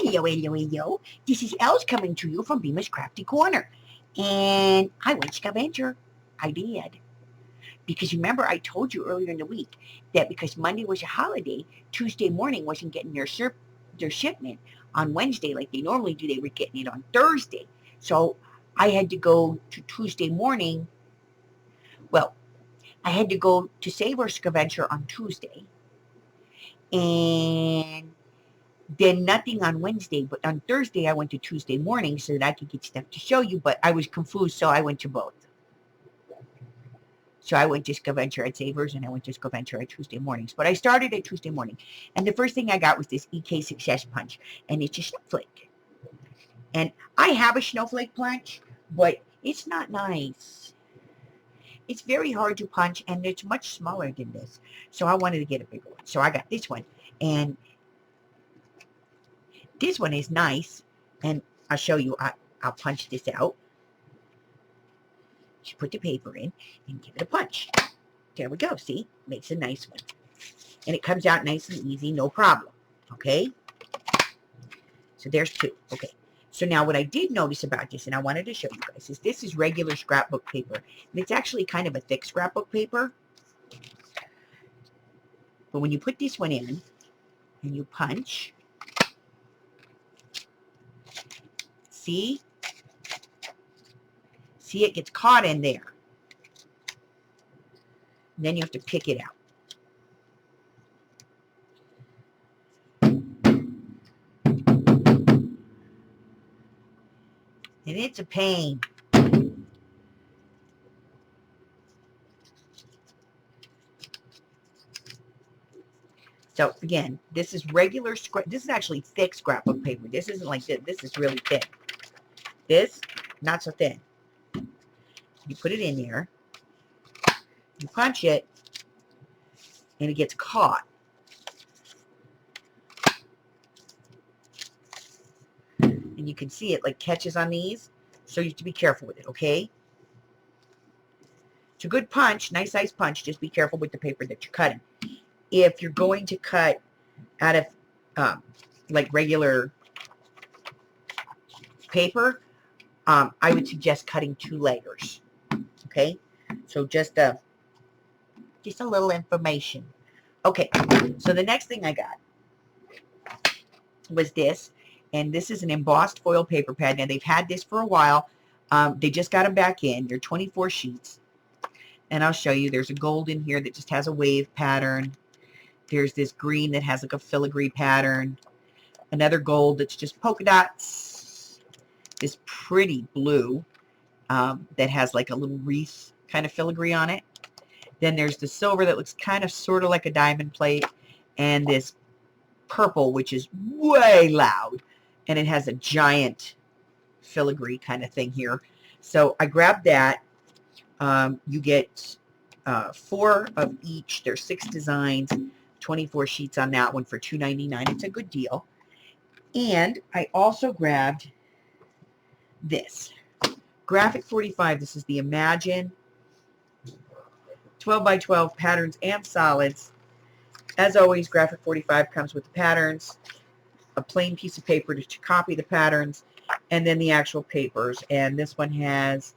Hello, hello, hello. This is Els coming to you from Bemis Crafty Corner. And I went scavenger. I did. Because remember, I told you earlier in the week that because Monday was a holiday, Tuesday morning wasn't getting their shipment on Wednesday like they normally do. They were getting it on Thursday. So I had to go to Tuesday morning. Well, I had to go to Save Our Scaventure on Tuesday. And then nothing on Wednesday, but on Thursday I went to Tuesday morning so that I could get stuff to show you, but I was confused, so I went to both. So I went to Scaventure at Savers and I went to Scaventure at Tuesday mornings. But I started at Tuesday morning. And the first thing I got was this EK Success Punch. And it's a snowflake. And I have a snowflake punch, but it's not nice. It's very hard to punch and it's much smaller than this. So I wanted to get a bigger one. So I got this one. And this one is nice. And I'll show you. I'll punch this out. Just put the paper in and give it a punch. There we go. See? Makes a nice one. And it comes out nice and easy, no problem. Okay? So there's two. Okay. So now what I did notice about this, and I wanted to show you guys, is this is regular scrapbook paper. And it's actually kind of a thick scrapbook paper. But when you put this one in and you punch, see? See, it gets caught in there. And then you have to pick it out. And it's a pain. So again, this is regular this is actually thick scrapbook paper. This isn't like this. This is really thick. This, not so thin. You put it in there. You punch it, and it gets caught. And you can see it like catches on these. So you have to be careful with it, okay? It's a good punch, nice size punch. Just be careful with the paper that you're cutting. If you're going to cut out of like regular paper, I would suggest cutting 2 layers. Okay, so just a little information. Okay, so the next thing I got was this, and this is an embossed foil paper pad. Now they've had this for a while. They just got them back in. They're 24 sheets, and I'll show you. There's a gold in here that just has a wave pattern. There's this green that has like a filigree pattern. Another gold that's just polka dots. This pretty blue that has like a little wreath kind of filigree on it. Then there's the silver that looks kind of sort of like a diamond plate. And this purple, which is way loud. And it has a giant filigree kind of thing here. So I grabbed that. You get 4 of each. There's 6 designs. 24 sheets on that one for $2.99. It's a good deal. And I also grabbed this. Graphic 45. This is the Imagine 12 by 12 patterns and solids. As always, Graphic 45 comes with the patterns, a plain piece of paper to copy the patterns, and then the actual papers. And this one has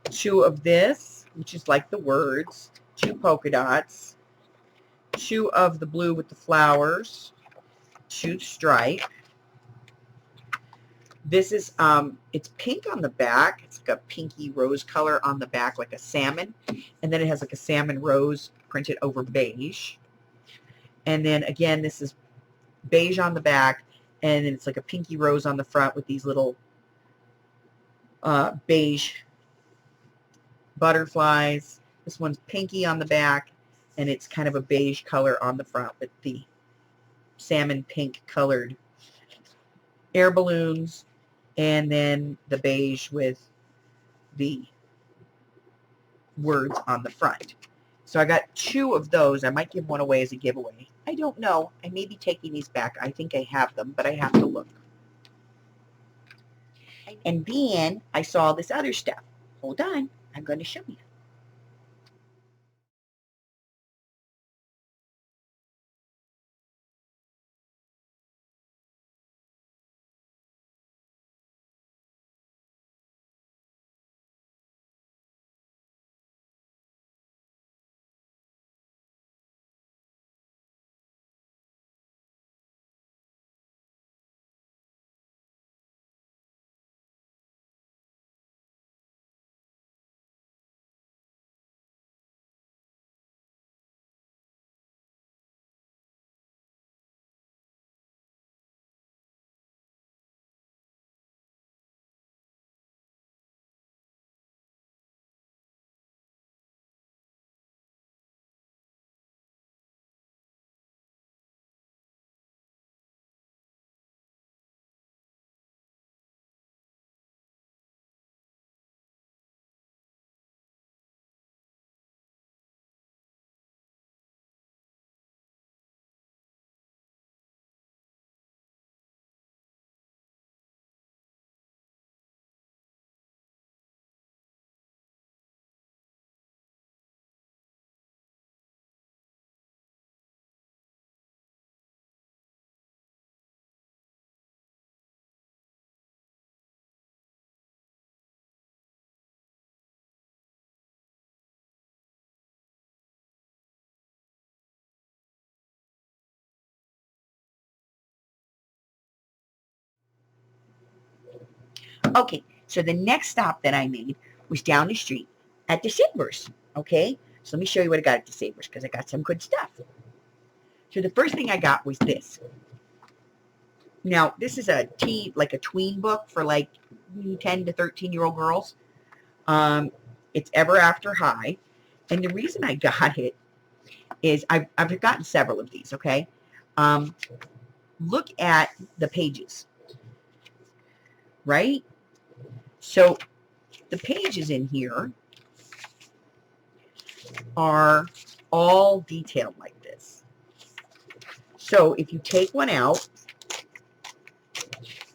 2 of this, which is like the words, 2 polka dots, 2 of the blue with the flowers, 2 stripe. This is, it's pink on the back. It's like a pinky rose color on the back, like a salmon. And then it has like a salmon rose printed over beige. And then again, this is beige on the back. And then it's like a pinky rose on the front with these little beige butterflies. This one's pinky on the back. And it's kind of a beige color on the front with the salmon pink colored air balloons. And then the beige with the words on the front. So I got 2 of those. I might give one away as a giveaway. I don't know. I may be taking these back. I think I have them, but I have to look. And then I saw this other stuff. Hold on. I'm going to show you. Okay, so the next stop that I made was down the street at the Sabres. Okay, so let me show you what I got at the Sabres because I got some good stuff. So the first thing I got was this. Now, this is a like a tween book for like 10 to 13-year-old girls. It's Ever After High. And the reason I got it is I've gotten several of these, okay? Look at the pages, right? So the pages in here are all detailed like this. So if you take one out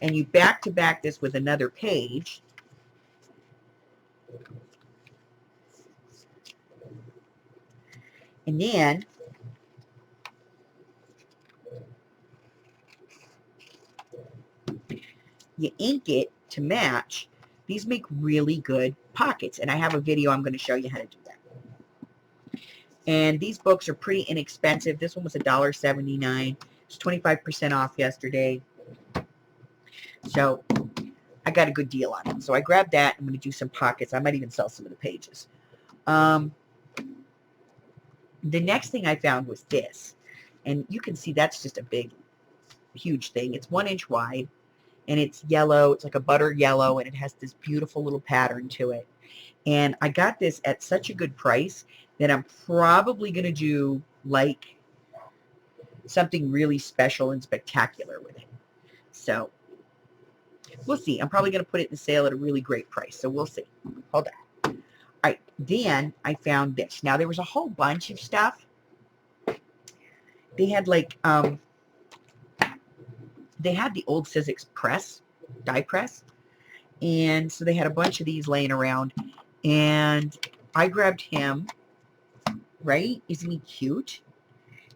and you back to back this with another page, and then you ink it to match, these make really good pockets. And I have a video I'm going to show you how to do that. And these books are pretty inexpensive. This one was $1.79. It's 25% off yesterday. So I got a good deal on it. So I grabbed that. I'm going to do some pockets. I might even sell some of the pages. The next thing I found was this. And you can see that's just a big, huge thing. It's 1 inch wide. And it's yellow. It's like a butter yellow. And it has this beautiful little pattern to it. And I got this at such a good price that I'm probably going to do like something really special and spectacular with it. So we'll see. I'm probably going to put it in the sale at a really great price. So we'll see. Hold on. All right. Then I found this. Now there was a whole bunch of stuff. They had like, they had the old Sizzix press, die press. And so they had a bunch of these laying around. And I grabbed him, right? Isn't he cute?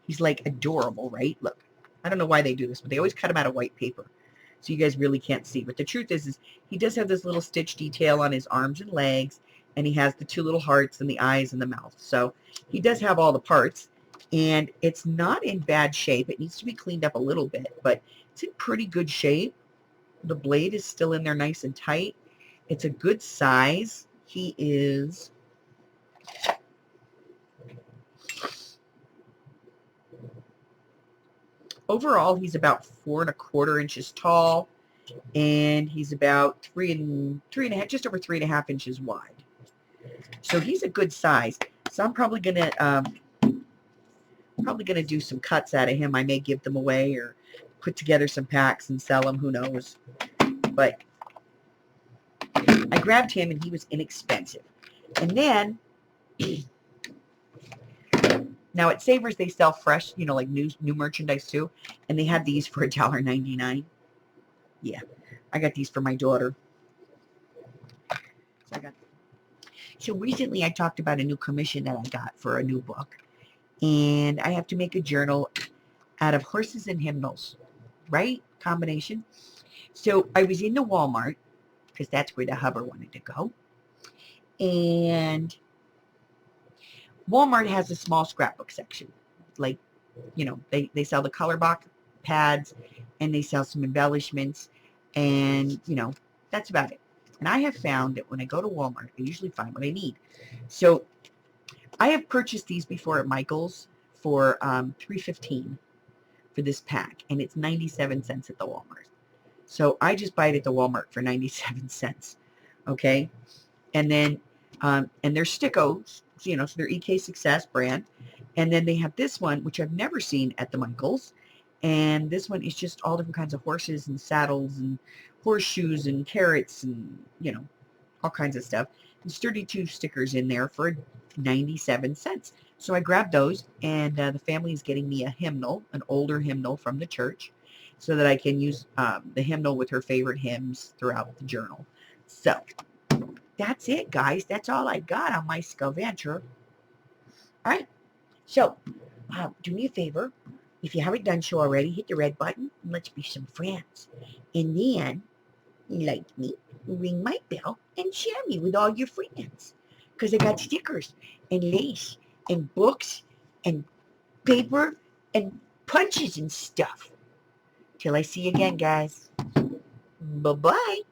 He's like adorable, right? Look, I don't know why they do this, but they always cut him out of white paper. So you guys really can't see. But the truth is he does have this little stitch detail on his arms and legs. And he has the 2 little hearts and the eyes and the mouth. So he does have all the parts. And it's not in bad shape. It needs to be cleaned up a little bit, but it's in pretty good shape. The blade is still in there nice and tight. It's a good size. He is overall, he's about 4 1/4 inches tall, and he's about 3.5, just over 3.5 inches wide. So he's a good size. So I'm probably gonna do some cuts out of him. I may give them away or put together some packs and sell them. Who knows? But I grabbed him, and he was inexpensive. And then now at Savers they sell fresh, you know, like new merchandise too, and they had these for $1.99. Yeah, I got these for my daughter. So recently I talked about a new commission that I got for a new book, and I have to make a journal out of horses and hymnals, right? Combination. So I was in the Walmart because that's where the hubber wanted to go, and Walmart has a small scrapbook section. Like, you know, they sell the color box pads, and they sell some embellishments, and, you know, that's about it. And I have found that when I go to Walmart, I usually find what I need. So I have purchased these before at Michael's for $3.15 for this pack, and it's 97 cents at the Walmart. So I just buy it at the Walmart for 97 cents. Okay. And then, and they're stickos, you know, so they're EK Success brand. And then they have this one, which I've never seen at the Michael's. And this one is just all different kinds of horses and saddles and horseshoes and carrots and, you know, all kinds of stuff. There's 32 stickers in there for 97 cents. So I grabbed those, and the family is getting me a hymnal, an older hymnal from the church, so that I can use the hymnal with her favorite hymns throughout the journal. So that's it, guys. That's all I got on my Scaventure. All right. So do me a favor. If you haven't done so already, hit the red button and let's be some friends. And then, like me, ring my bell and share me with all your friends. Because I got stickers and lace and books and paper and punches and stuff. Till I see you again, guys. Bye-bye.